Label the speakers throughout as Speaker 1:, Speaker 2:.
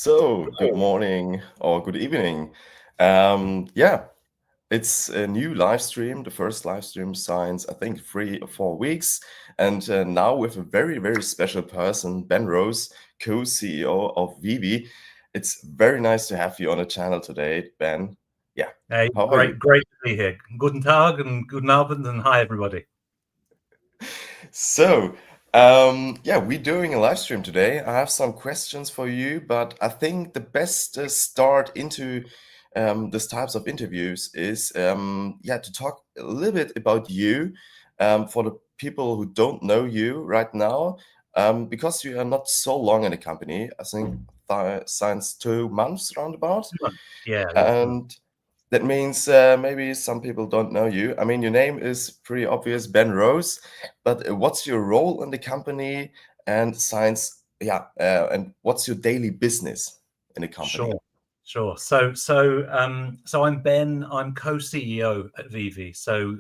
Speaker 1: So, good morning or good evening. Yeah, it's a new live stream, the first live stream since I think 3 or 4 weeks. And now with a very, very special person, Ben Rose, Co-CEO of VeVe. It's very nice to have you on the channel today, Ben. Yeah,
Speaker 2: Hey,
Speaker 1: how are you?
Speaker 2: great to be here. Guten Tag and guten Abend and hi everybody.
Speaker 1: So, yeah, we're doing a live stream today. I have some questions for you, but I think the best start into these types of interviews is, yeah, to talk a little bit about you for the people who don't know you right now, because you are not so long in the company. I think since 2 months roundabout,
Speaker 2: 2 months. Yeah.
Speaker 1: and that means maybe some people don't know you. I mean, your name is pretty obvious, Ben Rose, but what's your role in the company and science? Yeah, and what's your daily business in the company?
Speaker 2: Sure. So I'm Ben. I'm co-CEO at VeVe. So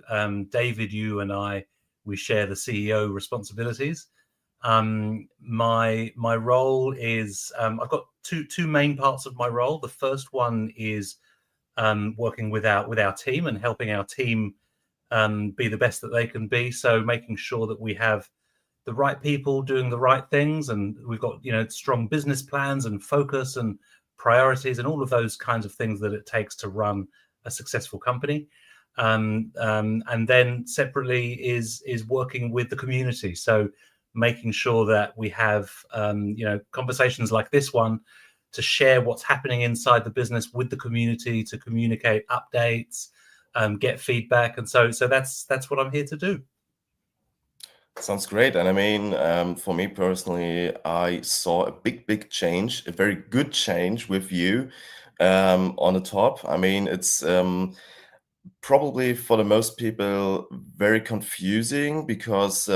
Speaker 2: David, you and I, we share the CEO responsibilities. My role is I've got two main parts of my role. The first one is working with our team and helping our team be the best that they can be. So making sure that we have the right people doing the right things, and we've got strong business plans and focus and priorities and all of those kinds of things that it takes to run a successful company. And then separately is working with the community. So making sure that we have conversations like this one to share what's happening inside the business with the community, to communicate updates, get feedback, and so that's what I'm here to do.
Speaker 1: Sounds great. And I mean, for me personally, I saw a big change, a very good change with you on the top. I mean, it's probably for the most people very confusing because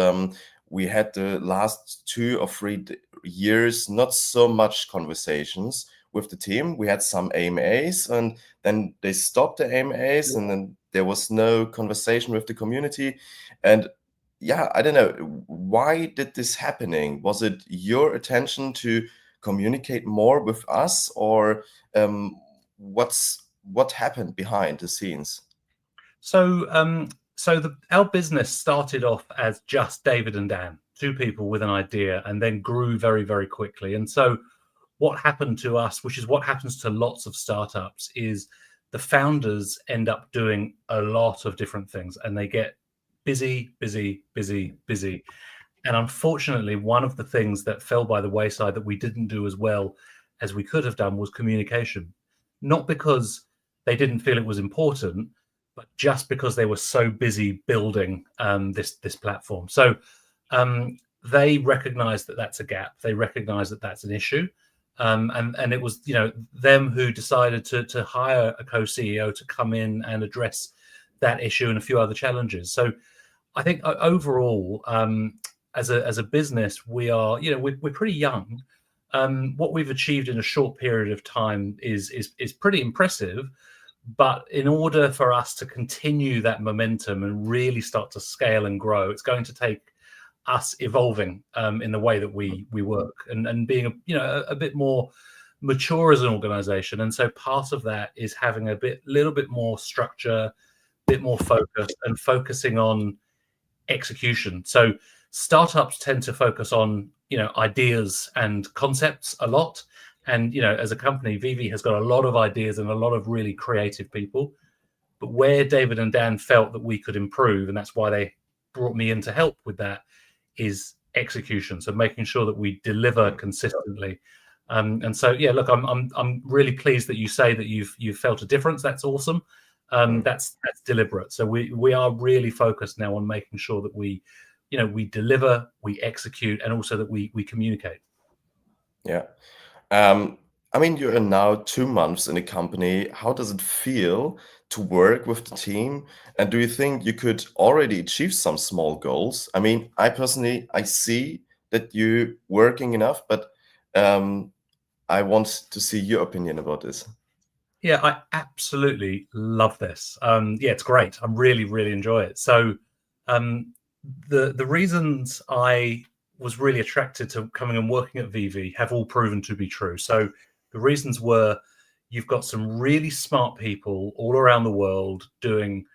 Speaker 1: we had the last 2 or 3 years not so much conversations with the team. We had some AMAs and then they stopped the AMAs and then there was no conversation with the community. And yeah, I don't know, why did this happening? Was it your attention to communicate more with us, or what happened behind the scenes?
Speaker 2: So our business started off as just David and Dan, two people with an idea, and then grew very quickly. And so what happened to us, which is what happens to lots of startups, is the founders end up doing a lot of different things and they get busy. And unfortunately, one of the things that fell by the wayside that we didn't do as well as we could have done was communication. Not because they didn't feel it was important, but just because they were so busy building this platform. So they recognize that that's a gap. They recognize that that's an issue. And it was them who decided to hire a co-CEO to come in and address that issue and a few other challenges. So I think overall, as a business, we're pretty young. What we've achieved in a short period of time is pretty impressive. But in order for us to continue that momentum and really start to scale and grow, it's going to take us evolving in the way that we work and being a bit more mature as an organization. And so part of that is having a little bit more structure, a bit more focus, and focusing on execution. So startups tend to focus on ideas and concepts a lot. And as a company, VeVe has got a lot of ideas and a lot of really creative people. But where David and Dan felt that we could improve, and that's why they brought me in to help with that, is execution. So making sure that we deliver consistently. And so look, I'm really pleased that you say that you've felt a difference. That's awesome. That's deliberate. So we are really focused now on making sure that we deliver, we execute, and also that we communicate.
Speaker 1: Yeah. I mean, you're now 2 months in the company. How does it feel to work with the team? And do you think you could already achieve some small goals? I mean, I personally, I see that you're working enough, but I want to see your opinion about this.
Speaker 2: Yeah, I absolutely love this. It's great. I really enjoy it. So the reasons I was really attracted to coming and working at VeVe have all proven to be true. So The reasons were you've got some really smart people all around the world doing,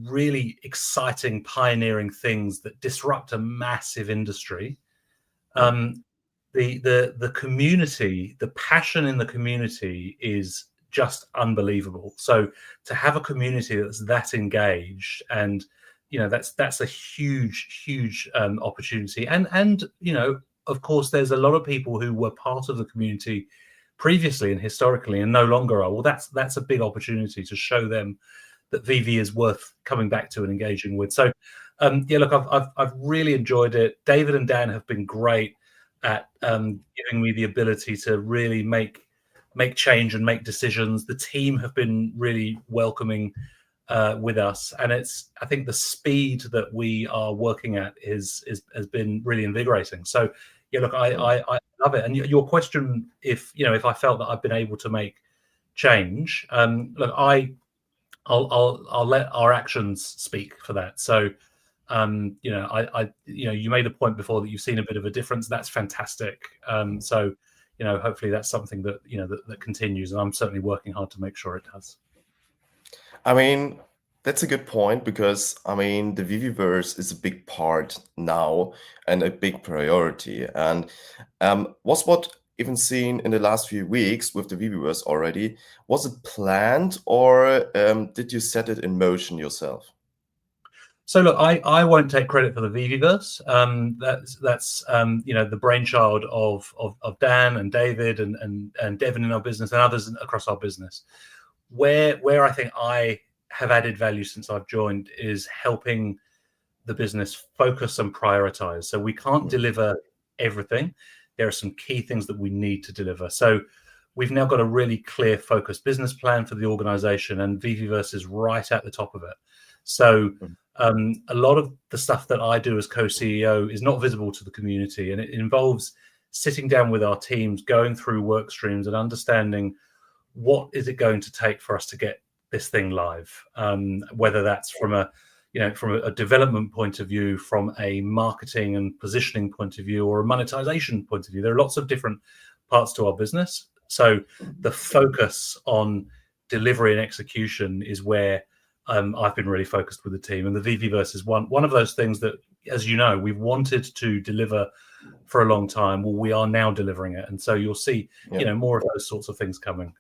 Speaker 2: really exciting, pioneering things that disrupt a massive industry. The community, the passion in the community is just unbelievable. So to have a community that's that engaged, and that's a huge opportunity. And of course, there's a lot of people who were part of the community previously and historically and no longer are. Well, that's a big opportunity to show them that VeVe is worth coming back to and engaging with. So look, I've really enjoyed it. David and Dan have been great at giving me the ability to really make change and make decisions. The team have been really welcoming with us, and I think the speed that we are working at has been really invigorating. So yeah, look, I love it. And your question, if I felt that I've been able to make change, look, I'll let our actions speak for that. So you made a point before that you've seen a bit of a difference. That's fantastic. So hopefully that's something that that continues, and I'm certainly working hard to make sure it does.
Speaker 1: I mean, that's a good point, because I mean, the VeVeverse is a big part now and a big priority. And was what even seen in the last few weeks with the VeVeverse already, was it planned, or did you set it in motion yourself?
Speaker 2: So look, I won't take credit for the VeVeverse. That's the brainchild of Dan and David and Devin in our business and others across our business. Where I think I have added value since I've joined is helping the business focus and prioritize. So we can't deliver everything. There are some key things that we need to deliver. So we've now got a really clear, focused business plan for the organization, and VeVeverse is right at the top of it. So a lot of the stuff that I do as co-CEO is not visible to the community, and it involves sitting down with our teams, going through work streams and understanding what is it going to take for us to get this thing live, whether that's from a development point of view, from a marketing and positioning point of view, or a monetization point of view. There are lots of different parts to our business. So the focus on delivery and execution is where I've been really focused with the team. And the VeVeverse is one of those things that, as you know, we've wanted to deliver for a long time. Well, we are now delivering it. And so you'll see, more of those sorts of things coming.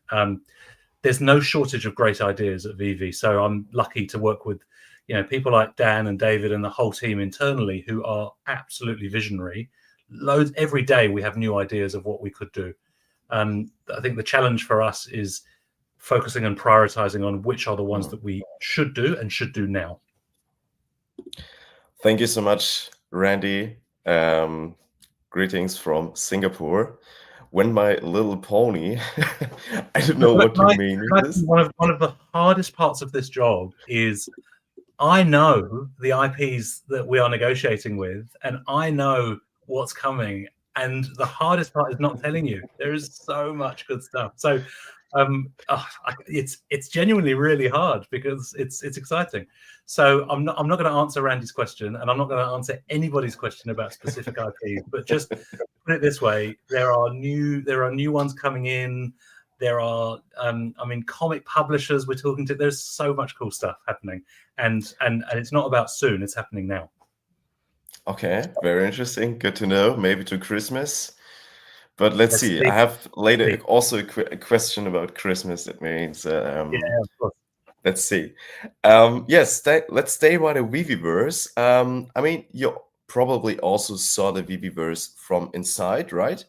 Speaker 2: There's no shortage of great ideas at VeVe. So I'm lucky to work with, people like Dan and David and the whole team internally who are absolutely visionary. Loads every day we have new ideas of what we could do. I think the challenge for us is focusing and prioritizing on which are the ones that we should do and should do now.
Speaker 1: Thank you so much, Randy. Greetings from Singapore. When my little pony, I don't know what you mean with this.
Speaker 2: One of the hardest parts of this job is I know the IPs that we are negotiating with, and I know what's coming. And the hardest part is not telling you. There is so much good stuff. So it's genuinely really hard because it's exciting. So I'm not going to answer Randy's question, and I'm not going to answer anybody's question about specific IPs. But just put it this way: there are new ones coming in. There are, comic publishers we're talking to. There's so much cool stuff happening, and it's not about soon. It's happening now.
Speaker 1: Okay, very interesting. Good to know. Maybe to Christmas. But let's see. I have later also a question about Christmas. That means,
Speaker 2: of course.
Speaker 1: Let's see. Yes, let's stay by the VeVeverse. I mean, you probably also saw the VeVeverse from inside, right?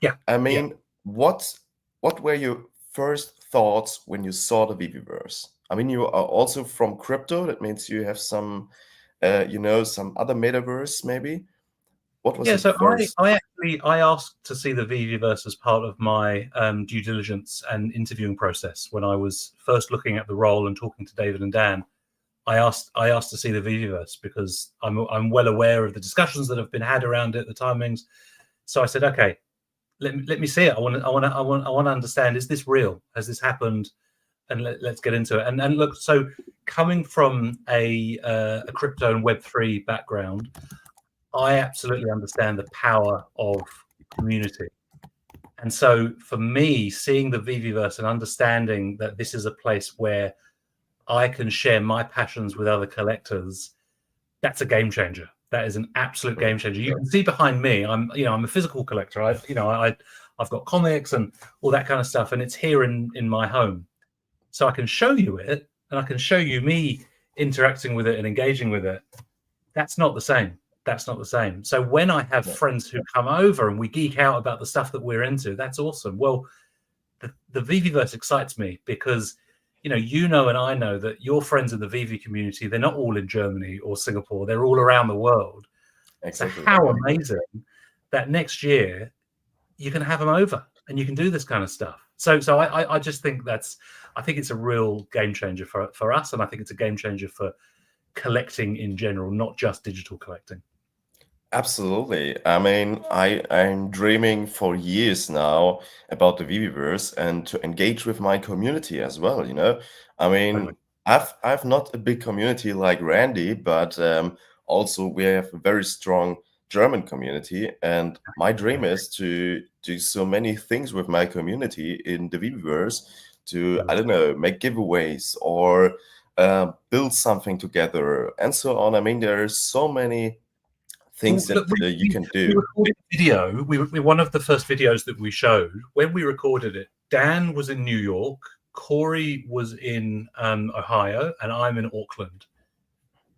Speaker 2: Yeah.
Speaker 1: I mean, what were your first thoughts when you saw the VeVeverse? I mean, you are also from crypto. That means you have some, some other metaverse, maybe. What was
Speaker 2: so
Speaker 1: first?
Speaker 2: I asked to see the VeVeverse as part of my due diligence and interviewing process when I was first looking at the role and talking to David and Dan. I asked to see the VeVeverse because I'm well aware of the discussions that have been had around it, the timings. So I said, okay, let me see it. I want to understand, is this real? Has this happened? And let's get into it. And look, so coming from a crypto and Web3 background, I absolutely understand the power of community. And so for me, seeing the VeVeverse and understanding that this is a place where I can share my passions with other collectors, that's a game changer. That is an absolute game changer. You can see behind me, I'm a physical collector. I've got comics and all that kind of stuff, and it's here in my home. So I can show you it, and I can show you me interacting with it and engaging with it. That's not the same. That's not the same. So when I have friends who come over and we geek out about the stuff that we're into, that's awesome. Well, the VeVeverse excites me because and I know that your friends in the VeVe community, they're not all in Germany or Singapore, they're all around the world.
Speaker 1: Exactly.
Speaker 2: So how amazing that next year you can have them over and you can do this kind of stuff. So I just think I think it's a real game changer for us, and I think it's a game changer for collecting in general, not just digital collecting.
Speaker 1: Absolutely. I mean, I'm dreaming for years now about the VeVeverse and to engage with my community as well, you know. I mean, I've not a big community like Randy, but also we have a very strong German community, and my dream is to do so many things with my community in the VeVeverse to, I don't know, make giveaways or build something together and so on. I mean, there are so many things that you can do.
Speaker 2: We recorded a video. One of the first videos that we showed, when we recorded it, Dan was in New York, Corey was in Ohio, and I'm in Auckland.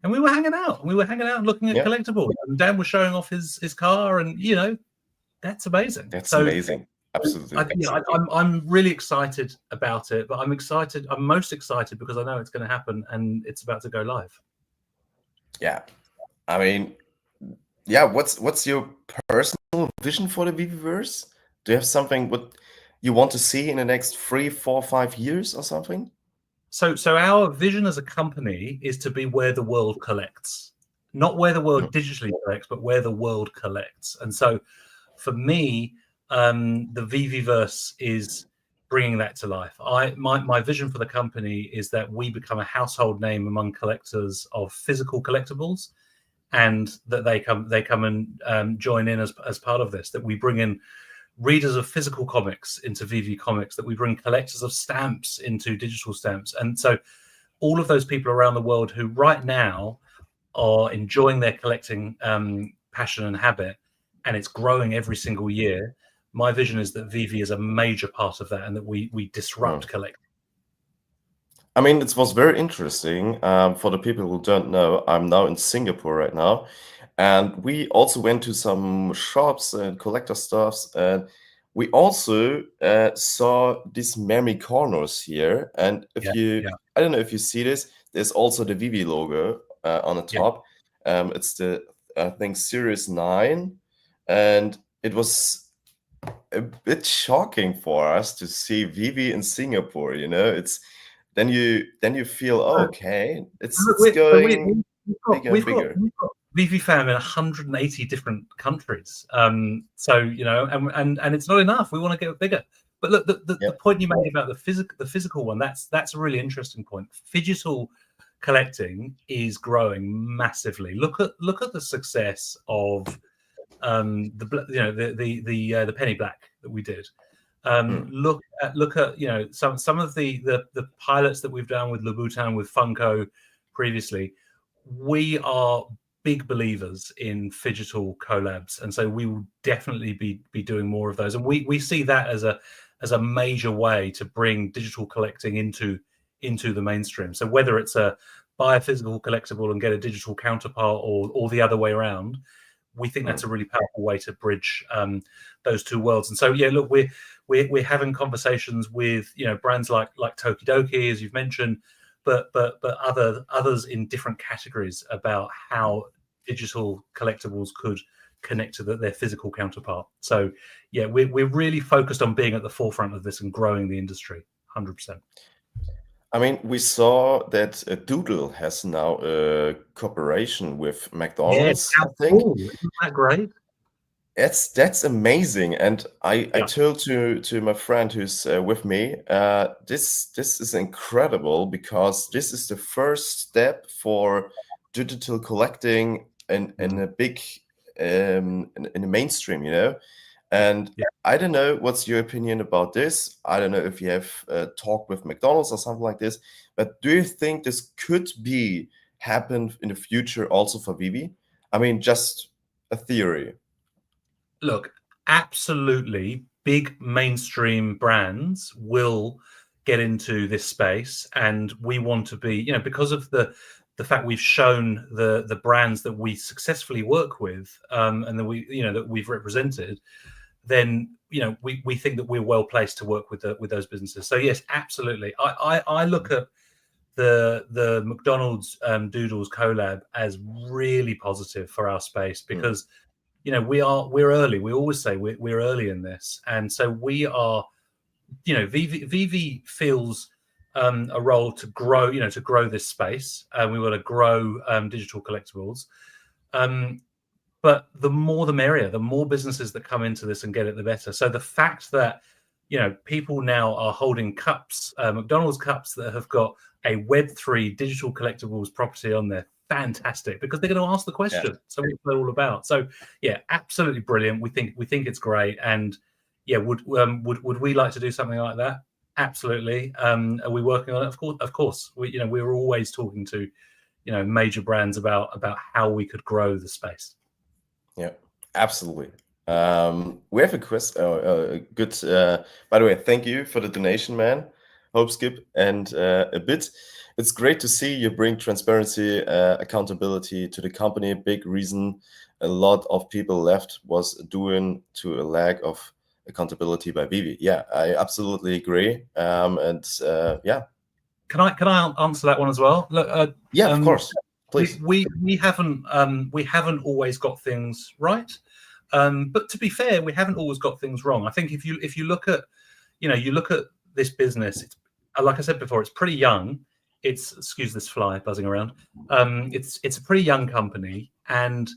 Speaker 2: And we were hanging out. We were hanging out and looking at collectibles. And Dan was showing off his car, and that's amazing.
Speaker 1: That's amazing. Absolutely.
Speaker 2: I'm really excited about it, but I'm most excited because I know it's going to happen and it's about to go live.
Speaker 1: Yeah. I mean, yeah, what's your personal vision for the VeVeverse? Do you have something what you want to see in the next 3, 4, 5 years or something?
Speaker 2: So our vision as a company is to be where the world collects, not where the world digitally collects, but where the world collects. And so for me, the VeVeverse is bringing that to life. My vision for the company is that we become a household name among collectors of physical collectibles, and that they come and join in as part of this, that we bring in readers of physical comics into VeVe Comics, that we bring collectors of stamps into digital stamps. And so all of those people around the world who right now are enjoying their collecting passion and habit, and it's growing every single year, my vision is that VeVe is a major part of that, and that we disrupt collecting.
Speaker 1: I mean, it was very interesting. For the people who don't know, I'm now in Singapore right now. And we also went to some shops and collector stuffs. And we also saw these memory corners here. And if I don't know if you see this, there's also the VeVe logo on the top. It's the, I think, Series 9. And it was a bit shocking for us to see VeVe in Singapore, you know. Then you feel, oh, okay, it's going bigger and bigger.
Speaker 2: We've got VeVe fam in 180 different countries. So and it's not enough. We want to get bigger. But look, the point you made about the physical one, that's a really interesting point. Phygital collecting is growing massively. Look at the success of the penny black that we did. Look at some of the pilots that we've done with Louboutin, with Funko previously. We are big believers in phygital collabs, and so we will definitely be doing more of those. And we see that as a major way to bring digital collecting into the mainstream. So whether it's buy a physical collectible and get a digital counterpart, or the other way around, we think that's a really powerful way to bridge those two worlds. And so look, we're having conversations with brands like Tokidoki, as you've mentioned, but others in different categories about how digital collectibles could connect to their physical counterpart. So we're really focused on being at the forefront of this and growing the industry 100%.
Speaker 1: I mean, we saw that Doodle has now a cooperation with McDonald's. I think.
Speaker 2: Cool. Isn't that great?
Speaker 1: That's amazing, and I told to my friend who's with me, this is incredible, because this is the first step for digital collecting in a big in the mainstream, And
Speaker 2: Yeah.
Speaker 1: I don't know what's your opinion about this. I don't know if you have talked with McDonald's or something like this, but do you think this could be happen in the future also for VeVe? I mean, just a theory.
Speaker 2: Look, absolutely, big mainstream brands will get into this space, and we want to be, you know, because of the fact we've shown the brands that we successfully work with, and that we, you know, that we've represented, then, you know, we think that we're well placed to work with those businesses. So yes, absolutely. I look at the McDonald's Doodles collab as really positive for our space, because you know, we're early. We always say we're early in this, and so we are. You know, VeVe feels a role to grow. You know, to grow this space, and we want to grow digital collectibles. But the more the merrier. The more businesses that come into this and get it, the better. So the fact that, you know, people now are holding cups, McDonald's cups that have got a Web3 digital collectibles property on there, fantastic, because they're going to ask the question. So what's it all about? So yeah, absolutely brilliant. We think it's great, and yeah, would we like to do something like that? Absolutely. Are we working on it? Of course. We, you know, we're always talking to, you know, major brands about how we could grow the space.
Speaker 1: Yeah, absolutely. We have a question. Good. By the way, thank you for the donation, man. Hope Skip and a bit. It's great to see you bring transparency, accountability to the company. Big reason a lot of people left was due to a lack of accountability by VeVe. Yeah, I absolutely agree. Yeah.
Speaker 2: Can I answer that one as well? Look,
Speaker 1: yeah, of course. Please.
Speaker 2: We haven't always got things right, but to be fair, we haven't always got things wrong. I think if you look at, you know, you look at this business, it's, like I said before, it's pretty young. It's, excuse this fly buzzing around. It's a pretty young company, and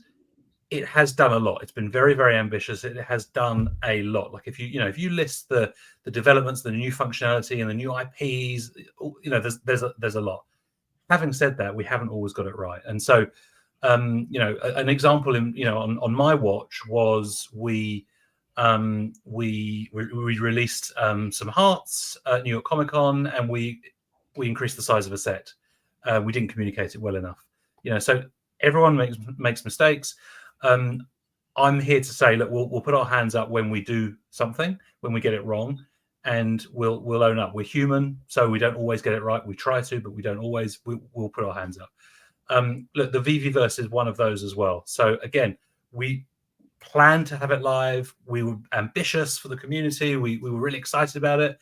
Speaker 2: it has done a lot. It's been very, very ambitious. It has done a lot. Like if you list the developments, the new functionality, and the new IPs, you know, there's a lot. Having said that, we haven't always got it right, and so you know, an example in, you know, on my watch was we released some hearts at New York Comic Con, and we increased the size of a set. We didn't communicate it well enough, you know. So everyone makes mistakes. I'm here to say, look, we'll put our hands up when we do something, when we get it wrong, and we'll own up. We're human, so we don't always get it right. We try to, but we don't always. We'll put our hands up. Look, the VeVeverse is one of those as well. So again, we plan to have it live. We were ambitious for the community. We were really excited about it.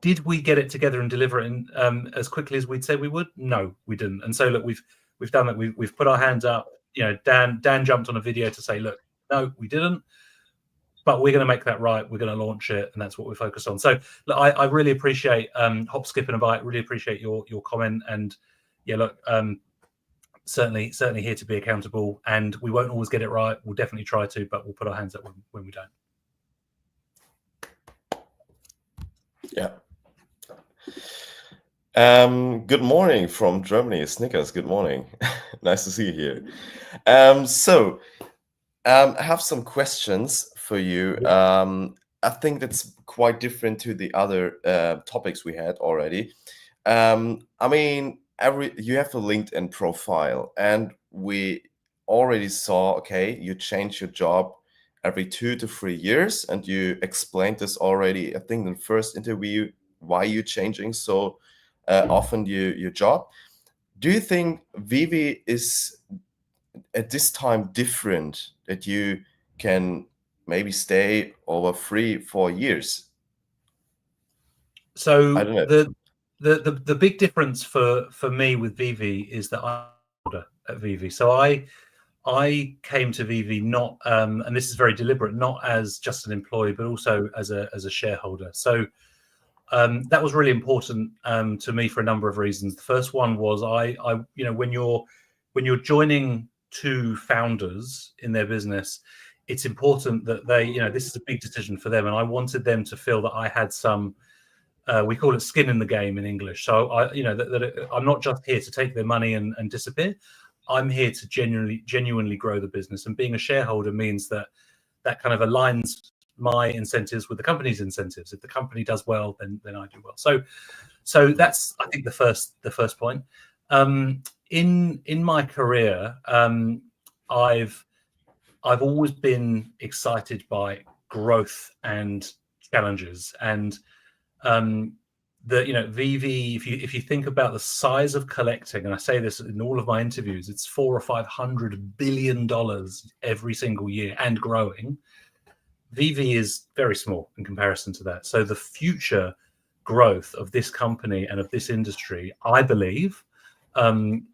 Speaker 2: Did we get it together and deliver it in, as quickly as we'd said we would? No, we didn't. And so look, we've done that. We've put our hands up. You know, Dan jumped on a video to say, look, no, we didn't, but we're going to make that right. We're going to launch it, and that's what we're focused on. So look, I really appreciate Hop, Skip, and a Bite. Really appreciate your comment, and yeah, look, certainly here to be accountable, and we won't always get it right. We'll definitely try to, but we'll put our hands up when we don't.
Speaker 1: Yeah. Good morning from Germany, Snickers. Good morning. Nice to see you here. I have some questions for you. I think that's quite different to the other topics we had already. I mean, you have a LinkedIn profile, and we already saw, okay, you change your job every 2 to 3 years, and you explained this already, I think, in the first interview, why you're changing so often your job. Do you think VeVe is at this time different, that you can maybe stay over 3-4 years?
Speaker 2: So
Speaker 1: I don't know.
Speaker 2: the big difference for me with VeVe is that I'm older at VeVe. So I came to VeVe not, and this is very deliberate, not as just an employee, but also as a shareholder. So that was really important to me for a number of reasons. The first one was I you know, when you're joining two founders in their business, it's important that they, you know, this is a big decision for them, and I wanted them to feel that I had some, we call it skin in the game in English. So I, you know, that I'm not just here to take their money and disappear. I'm here to genuinely grow the business, and being a shareholder means that that kind of aligns my incentives with the company's incentives. If the company does well, then I do well. So that's, I think, the first point. In my career, I've always been excited by growth and challenges, and VeVe, if you think about the size of collecting, and I say this in all of my interviews, it's $400 or $500 billion every single year and growing. VeVe is very small in comparison to that. So the future growth of this company and of this industry, I believe,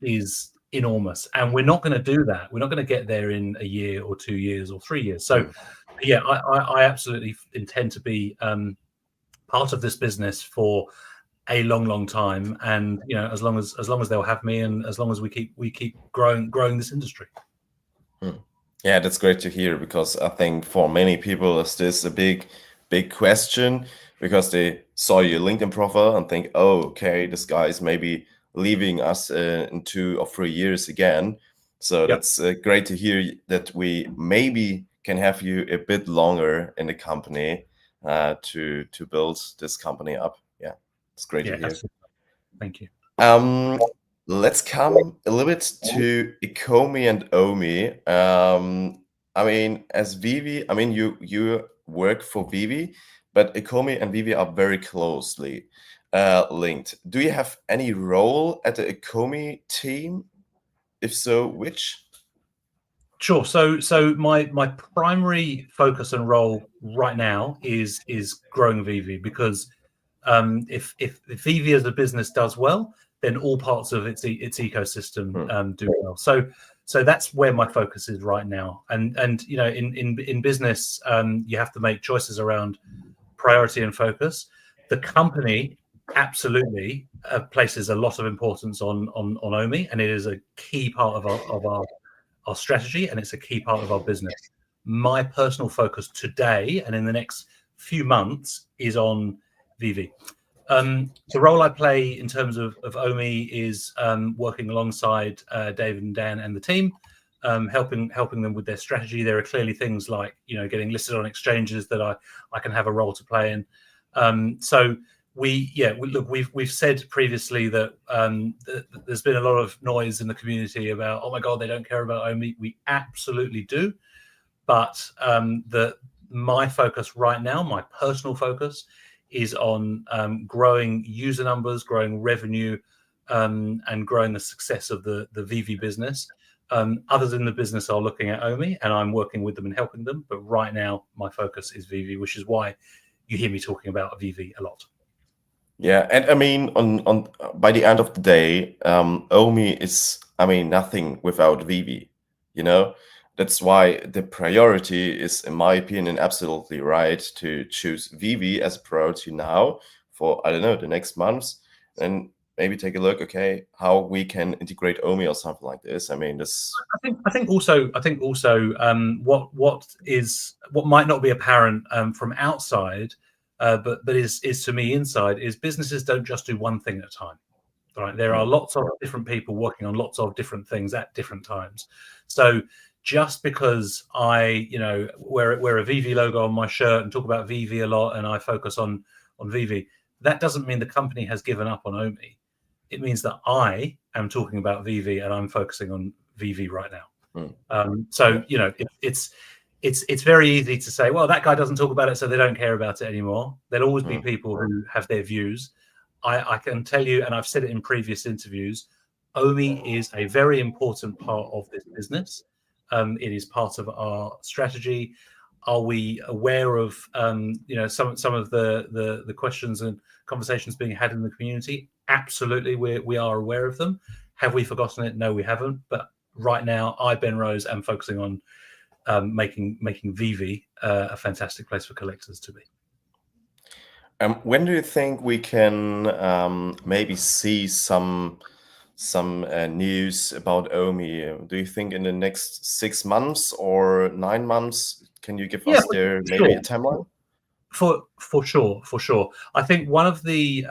Speaker 2: is enormous. And we're not going to do that. We're not going to get there in a year or 2 years or 3 years. So yeah, I absolutely intend to be part of this business for a long time, and as long as they'll have me, and as long as we keep growing this industry.
Speaker 1: Yeah, that's great to hear, because I think for many people is this a big question, because they saw your LinkedIn profile and think, oh, okay, this guy is maybe leaving us in 2 or 3 years again. So that's great to hear that we maybe can have you a bit longer in the company to build this company up. Yeah, it's great to hear.
Speaker 2: Absolutely. Thank you.
Speaker 1: Let's come a little bit to Ecomi and Omi. I mean, as VeVe, I mean, you work for VeVe, but Ecomi and VeVe are very closely linked. Do you have any role at the Ecomi team? If so, which?
Speaker 2: Sure. So my primary focus and role right now is growing VeVe, because if VeVe as a business does well, then all parts of its ecosystem do well. So that's where my focus is right now. And in business, you have to make choices around priority and focus. The company absolutely places a lot of importance on Omi, and it is a key part of our strategy, and it's a key part of our business. My personal focus today and in the next few months is on VeVe. The role I play in terms of Omi is working alongside David and Dan and the team, helping them with their strategy. There are clearly things like getting listed on exchanges that I can have a role to play in. So we've said previously that there's been a lot of noise in the community about, oh my God, they don't care about Omi. We absolutely do, but my focus right now, my personal focus, is on growing user numbers, growing revenue, and growing the success of the VeVe business. Others in the business are looking at Omi, and I'm working with them and helping them. But right now, my focus is VeVe, which is why you hear me talking about VeVe a lot.
Speaker 1: Yeah, and I mean, on by the end of the day, Omi is, I mean, nothing without VeVe. That's why the priority is, in my opinion, absolutely right to choose VeVe as a priority now for, I don't know, the next months, and maybe take a look, okay, how we can integrate Omi or something like this. I mean, this.
Speaker 2: I think also what might not be apparent from outside, but is to me inside, is businesses don't just do one thing at a time. Right? There are lots of different people working on lots of different things at different times. So just because I, wear a VeVe logo on my shirt and talk about VeVe a lot, and I focus on VeVe, that doesn't mean the company has given up on Omi. It means that I am talking about VeVe and I'm focusing on VeVe right now. So it's very easy to say, well, that guy doesn't talk about it, so they don't care about it anymore. There'll always be people who have their views. I can tell you, and I've said it in previous interviews, Omi is a very important part of this business. It is part of our strategy. Are we aware of some of the questions and conversations being had in the community? Absolutely, we are aware of them. Have we forgotten it? No, we haven't. But right now, Ben Rose, am focusing on making VeVe a fantastic place for collectors to be.
Speaker 1: When do you think we can maybe see some news about Omi? Do you think in the next 6 months or 9 months? Can you give us there maybe a timeline?
Speaker 2: For sure. I think one of the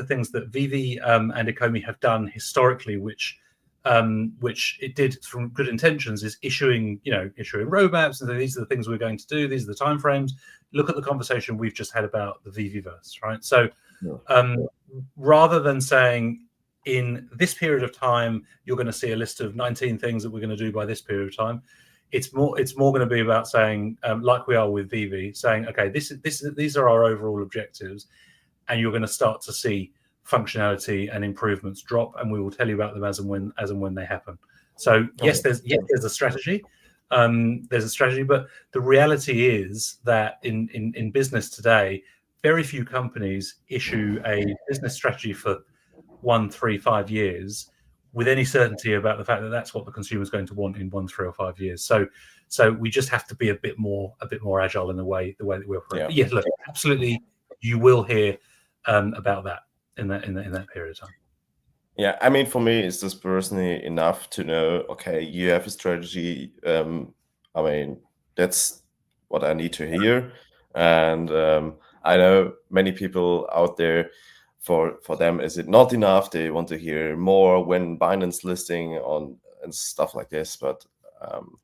Speaker 2: things that VeVe and Ecomi have done historically, which which it did from good intentions, is issuing roadmaps and these are the things we're going to do. These are the timeframes. Look at the conversation we've just had about the VeVeverse, right? So rather than saying in this period of time you're going to see a list of 19 things that we're going to do by this period of time, it's more going to be about saying, like we are with VeVe, saying, okay, these are our overall objectives, and you're going to start to see functionality and improvements drop, and we will tell you about them as and when they happen. So yes, there's a strategy. There's a strategy, but the reality is that in business today, very few companies issue a business strategy for 1, 3, 5 years with any certainty about the fact that that's what the consumer is going to want in 1, 3, or 5 years. So we just have to be a bit more agile in the way that we operate. Yeah. Yes, look, absolutely, you will hear about that in that period of time.
Speaker 1: Yeah, I mean, for me, it's just personally enough to know, okay, you have a strategy. I mean, that's what I need to hear. And I know many people out there, for them, is it not enough? They want to hear more when Binance listing on and stuff like this. But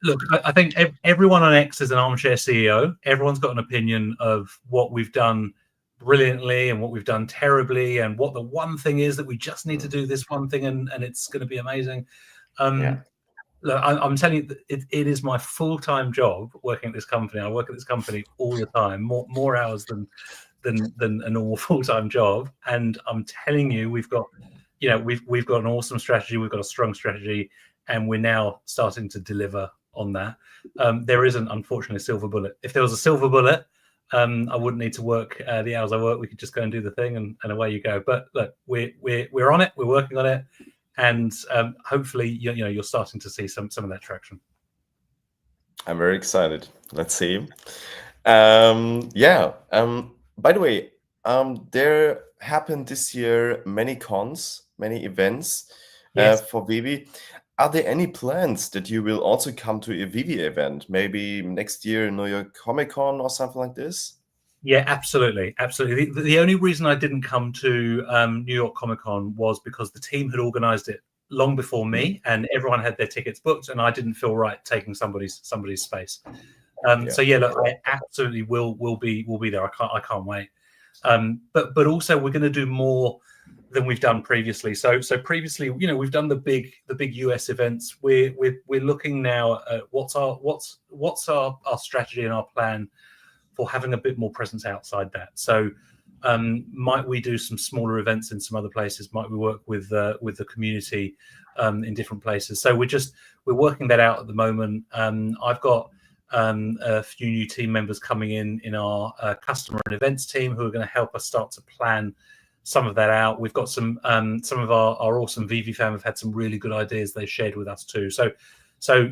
Speaker 2: look, I think everyone on X is an armchair CEO. Everyone's got an opinion of what we've done brilliantly and what we've done terribly, and what the one thing is that we just need to do this one thing, and it's going to be amazing. Look, I'm telling you, it is my full-time job working at this company. I work at this company all the time, more hours than a normal full-time job. And I'm telling you, we've got an awesome strategy. We've got a strong strategy, and we're now starting to deliver on that. There isn't, unfortunately, a silver bullet. If there was a silver bullet, I wouldn't need to work the hours I work. We could just go and do the thing, and away you go. But look, we're on it. We're working on it, and hopefully, you're starting to see some of that traction.
Speaker 1: I'm very excited. Let's see. By the way, there happened this year many cons, many events for VeVe. Are there any plans that you will also come to a VeVe event, maybe next year in New York Comic Con or something like this?
Speaker 2: Yeah, absolutely. The only reason I didn't come to New York Comic Con was because the team had organized it long before me, and everyone had their tickets booked, and I didn't feel right taking somebody's space. So yeah, look, I absolutely will be there. I can't wait. But also we're going to do more than we've done previously. So previously, we've done the big US events. We're looking now at what's our strategy and our plan for having a bit more presence outside that. So might we do some smaller events in some other places? Might we work with the community in different places? So we're working that out at the moment. I've got a few new team members coming in our customer and events team who are going to help us start to plan some of that out. We've got some of our awesome VeVe fam have had some really good ideas they shared with us too. So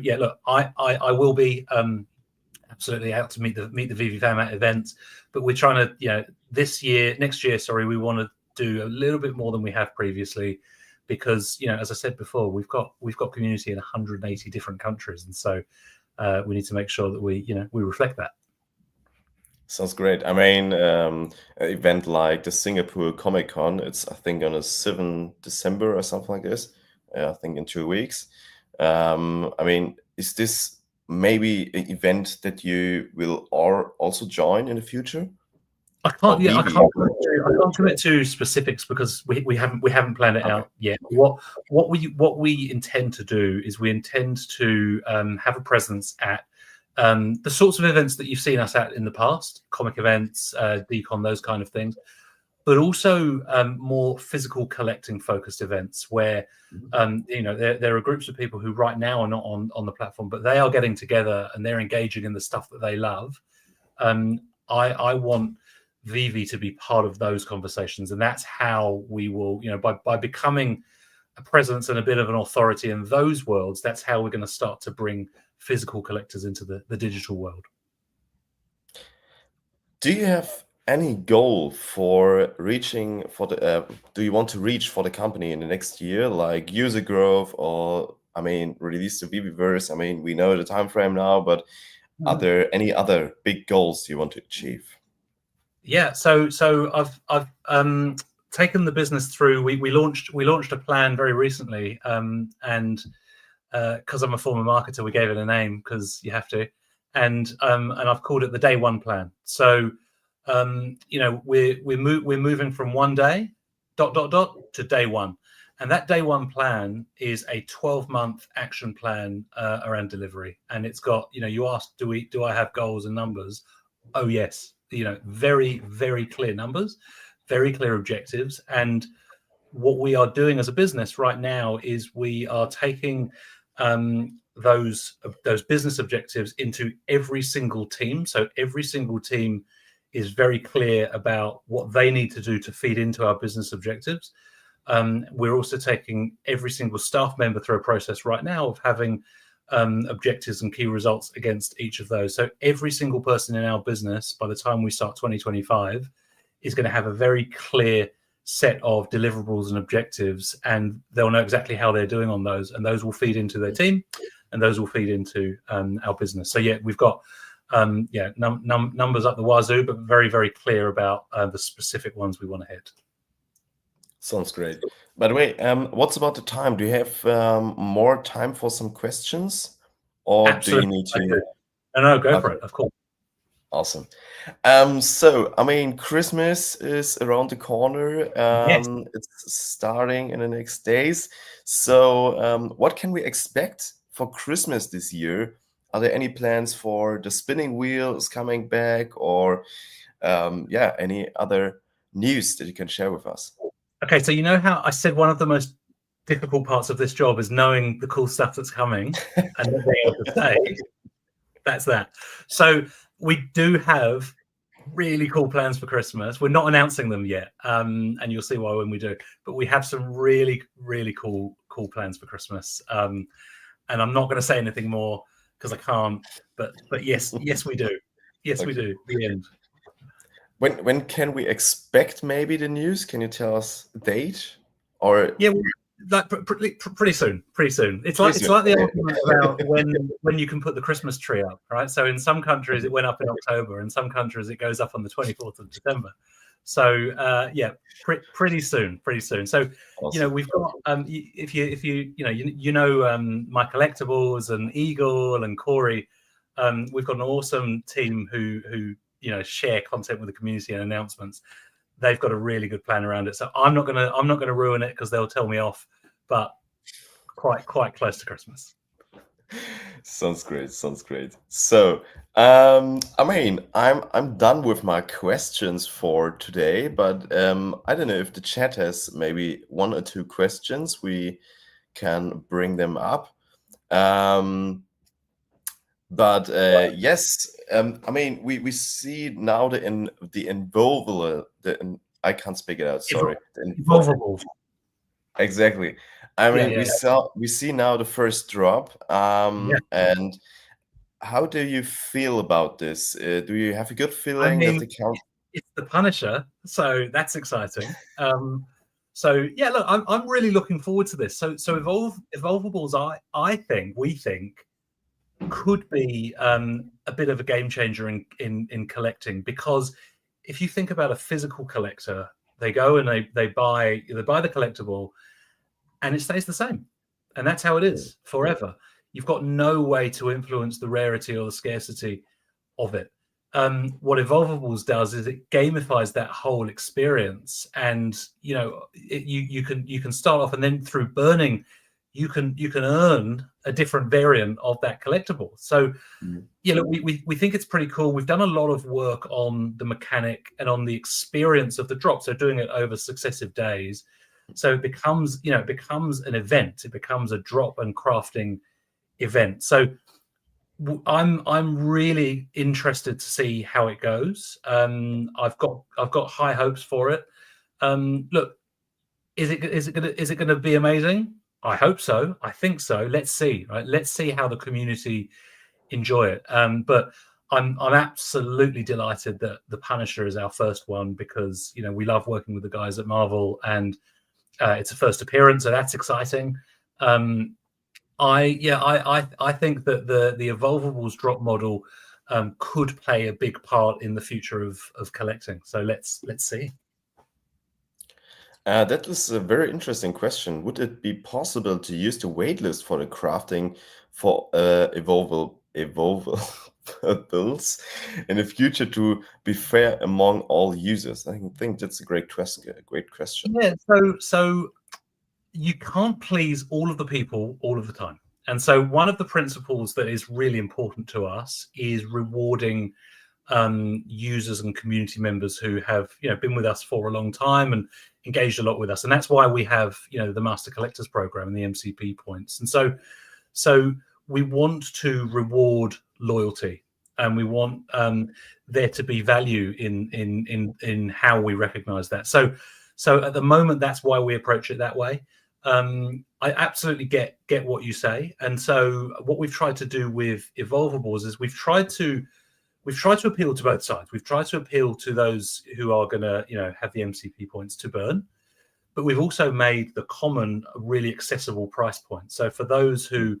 Speaker 2: yeah, look, I will be absolutely out to meet the VeVe fam at events, but we're trying to next year, we want to do a little bit more than we have previously, because as I said before, we've got community in 180 different countries, and so we need to make sure that we reflect that.
Speaker 1: Sounds great. I mean, an event like the Singapore Comic Con, it's I think on the 7th December or something like this. I think in 2 weeks. I mean, is this maybe an event that you will also join in the future?
Speaker 2: I can't commit to specifics because we haven't planned it out yet. What we intend to do is we intend to have a presence at the sorts of events that you've seen us at in the past, comic events, Decon, those kind of things, but also more physical collecting focused events where there are groups of people who right now are not on the platform, but they are getting together and they're engaging in the stuff that they love. I want VeVe to be part of those conversations, and that's how we will, by becoming a presence and a bit of an authority in those worlds, that's how we're going to start to bring physical collectors into the digital world.
Speaker 1: Do you have any goal for reaching do you want to reach for the company in the next year, like user growth, or release the VeVeverse? I mean, we know the time frame now, but are there any other big goals you want to achieve?
Speaker 2: Yeah, so I've taken the business through. We launched a plan very recently, and because I'm a former marketer, we gave it a name because you have to, and I've called it the Day One Plan. So we're moving from 1 day ... to day one, and that day one plan is a 12-month action plan around delivery, and it's got, you asked, do I have goals and numbers? Oh yes, very, very clear numbers, very clear objectives. And what we are doing as a business right now is we are taking those business objectives into every single team. So every single team is very clear about what they need to do to feed into our business objectives. We're also taking every single staff member through a process right now of having objectives and key results against each of those. So every single person in our business, by the time we start 2025, is going to have a very clear set of deliverables and objectives, and they'll know exactly how they're doing on those, and those will feed into their team, and those will feed into our business. So yeah, we've got numbers up the wazoo, but very, very clear about the specific ones we want to hit.
Speaker 1: Sounds great. By the way, what's about the time? Do you have more time for some questions, or
Speaker 2: Absolutely.
Speaker 1: do you need to?
Speaker 2: No, go for it. Of course.
Speaker 1: Awesome. So, I mean, Christmas is around the corner.
Speaker 2: Yes.
Speaker 1: It's starting in the next days. So, what can we expect for Christmas this year? Are there any plans for the spinning wheel is coming back, or any other news that you can share with us?
Speaker 2: Okay, so you know how I said one of the most difficult parts of this job is knowing the cool stuff that's coming and not being able to say. That's that. So we do have really cool plans for Christmas. We're not announcing them yet, and you'll see why when we do. But we have some really, really cool plans for Christmas. And I'm not going to say anything more because I can't. But yes, we do. Yes, okay. We do. The end.
Speaker 1: When can we expect maybe the news? Can you tell us a date? Or
Speaker 2: yeah, like pretty soon. It's like the argument about when you can put the Christmas tree up, right? So in some countries it went up in October, in some countries it goes up on the 24th of December. So pretty soon. So awesome. We've got if you My Collectibles and Eagle and Corey, we've got an awesome team who share content with the community and announcements. They've got a really good plan around it. So I'm not gonna ruin it because they'll tell me off, but quite close to Christmas.
Speaker 1: Sounds great. So I mean, I'm done with my questions for today, but I don't know if the chat has maybe 1 or 2 questions. We can bring them up. But yes, I mean, we see now the involvable, I can't speak it out. Sorry,
Speaker 2: involvable.
Speaker 1: Exactly. I mean, we see now the first drop. And how do you feel about this? Do you have a good feeling that the count?
Speaker 2: It's the Punisher, so that's exciting. So yeah, look, I'm really looking forward to this. So Evolvables, we think could be a bit of a game changer in collecting, because if you think about a physical collector, they go and they buy the collectible and it stays the same, and that's how it is forever. You've got no way to influence the rarity or the scarcity of it. What Evolvables does is it gamifies that whole experience, and you can start off, and then through burning you can earn a different variant of that collectible. So look, we think it's pretty cool. We've done a lot of work on the mechanic and on the experience of the drop, so doing it over successive days. So it becomes an event. It becomes a drop and crafting event. So I'm really interested to see how it goes. I've got high hopes for it. Look, is it gonna be amazing? I hope so. I think so. Let's see, right? Let's see how the community enjoy it. But I'm absolutely delighted that the Punisher is our first one, because we love working with the guys at Marvel, and it's a first appearance, so that's exciting. I think that the Evolvables drop model could play a big part in the future of collecting. So let's see.
Speaker 1: That is a very interesting question. Would it be possible to use the waitlist for the crafting for evolvables in the future to be fair among all users? I think that's a great question.
Speaker 2: Yeah, so you can't please all of the people all of the time. And so one of the principles that is really important to us is rewarding users and community members who have been with us for a long time and engaged a lot with us. And that's why we have the Master Collectors Program and the MCP points. And so we want to reward loyalty, and we want there to be value in how we recognize that. So at the moment, that's why we approach it that way. I absolutely get what you say. And so what we've tried to do with Evolvables is we've tried to appeal to both sides. We've tried to appeal to those who are going to have the MCP points to burn, but we've also made the common a really accessible price point. So for those who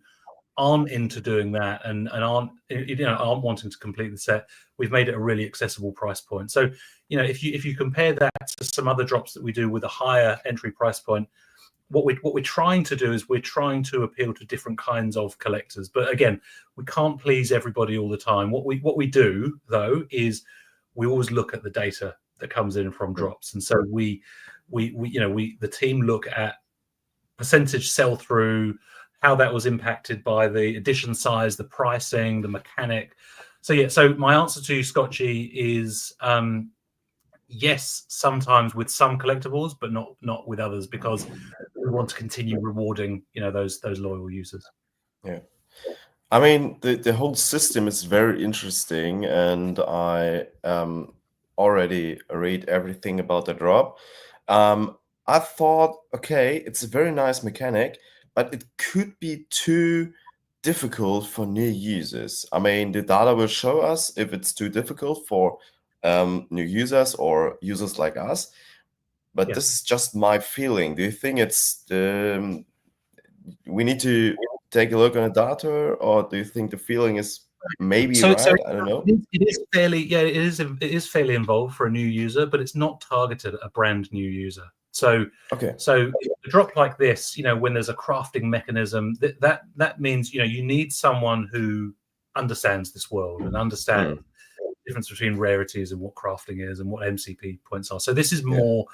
Speaker 2: aren't into doing that and aren't wanting to complete the set, we've made it a really accessible price point. So if you compare that to some other drops that we do with a higher entry price point, what we're trying to do is we're trying to appeal to different kinds of collectors. But again, we can't please everybody all the time. What we do though is we always look at the data that comes in from drops, and so we the team look at percentage sell through, how that was impacted by the edition size, the pricing, the mechanic. So my answer to you, Scotchy, is yes, sometimes with some collectibles, but not with others, because we want to continue rewarding those loyal users.
Speaker 1: Yeah, I mean the whole system is very interesting, and I already read everything about the drop. I thought, okay, it's a very nice mechanic, but it could be too difficult for new users. I mean, the data will show us if it's too difficult for new users or users like us. But this is just my feeling. Do you think it's we need to take a look on the data, or do you think the feeling is maybe right? I don't know.
Speaker 2: It is fairly, it is fairly involved for a new user, but it's not targeted at a brand new user. So a drop like this, when there's a crafting mechanism, that means you need someone who understands this world and understands the difference between rarities and what crafting is and what MCP points are. So this is more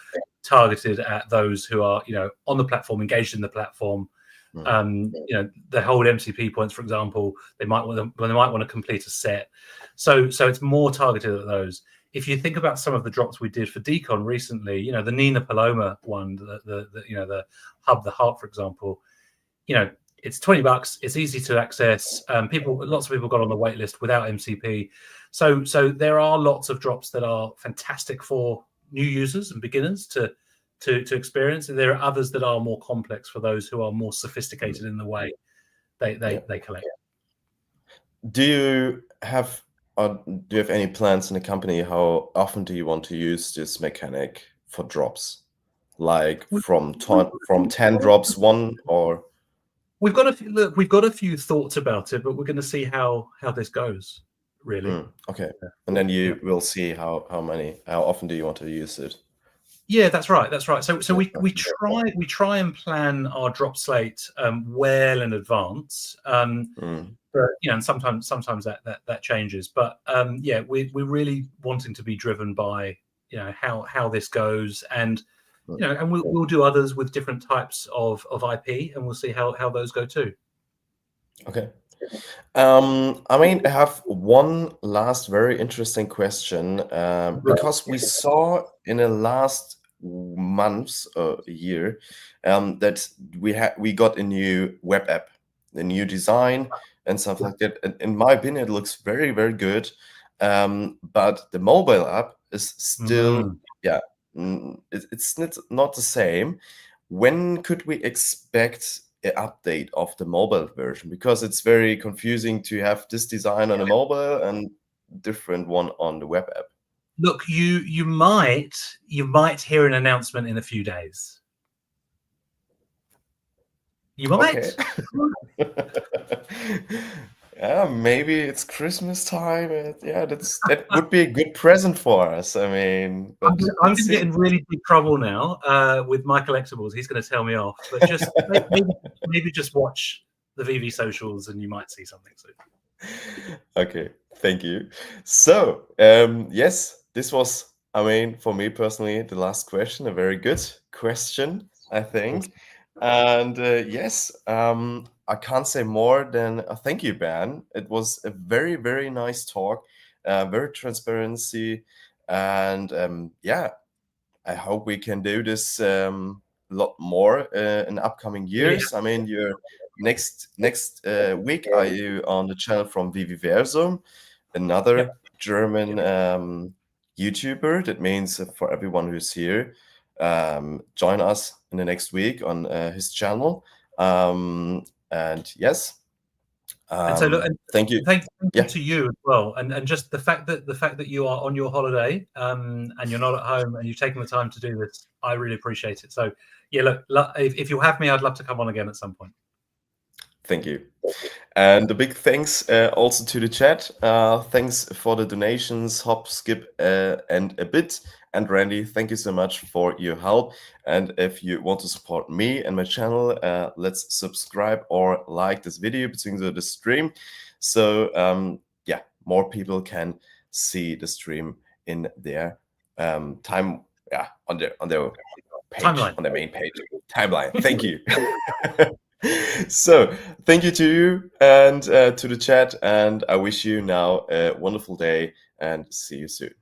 Speaker 2: targeted at those who are on the platform, engaged in the platform. They hold MCP points, for example. They might want to complete a set. So it's more targeted at those. If you think about some of the drops we did for Decon recently, the Nina Paloma one, the Hub the Heart, for example, it's $20. It's easy to access. Lots of people got on the wait list without MCP. So there are lots of drops that are fantastic for new users and beginners to experience, and there are others that are more complex for those who are more sophisticated in the way they collect.
Speaker 1: Do you have any plans in the company? How often do you want to use this mechanic for drops? Like from 10 drops, one, or?
Speaker 2: We've got a few thoughts about it, but we're going to see how this goes, really.
Speaker 1: Okay, and then you will see how often do you want to use it?
Speaker 2: Yeah, that's right. So we try and plan our drop slate well in advance. But and sometimes that changes. But we're really wanting to be driven by how this goes, and and we'll do others with different types of IP, and we'll see how those go too.
Speaker 1: Okay. I mean, I have one last very interesting question, because we saw in the last months, year, that we got a new web app, a new design and stuff like that. And in my opinion, it looks very, very good. But the mobile app is still, it's not the same. When could we expect an update of the mobile version? Because it's very confusing to have this design on a mobile and different one on the web app.
Speaker 2: Look, you might hear an announcement in a few days. You might.
Speaker 1: Okay. Maybe it's Christmas time. Yeah, that would be a good present for us. I mean,
Speaker 2: I'm
Speaker 1: but
Speaker 2: gonna, I'm
Speaker 1: let's
Speaker 2: gonna get
Speaker 1: see.
Speaker 2: in really big trouble now with my collectibles. He's going to tell me off, but just maybe just watch the VeVe socials and you might see something soon.
Speaker 1: Okay, thank you. So, yes, this was, I mean, for me personally, the last question, a very good question, I think. And yes, I can't say more than thank you, Ben. It was a very, very nice talk, very transparency, and yeah, I hope we can do this a lot more in upcoming
Speaker 2: Really
Speaker 1: years. I mean, your next week are you on the channel from VeVe,
Speaker 2: Yep.
Speaker 1: another German YouTuber. That means for everyone who's here, join us in the next week on his channel. And yes,
Speaker 2: And so look, and
Speaker 1: thank you.
Speaker 2: thank you
Speaker 1: Yeah,
Speaker 2: to you as well, and just the fact that you are on your holiday and you're not at home and you've taken the time to do this, I really appreciate it. So yeah, look, if you'll have me, I'd love to come on again at some point.
Speaker 1: thank you. And a big thanks also to the chat. Thanks for the donations, Hop, Skip, and a bit. And Randy, thank you so much for your help. And if you want to support me and my channel, let's subscribe or like this video between the stream. So yeah, more people can see the stream in their time, yeah, on their page,
Speaker 2: Timeline.
Speaker 1: on their main page. Timeline. Thank you. So thank you to you and to the chat, and I wish you now a wonderful day and see you soon.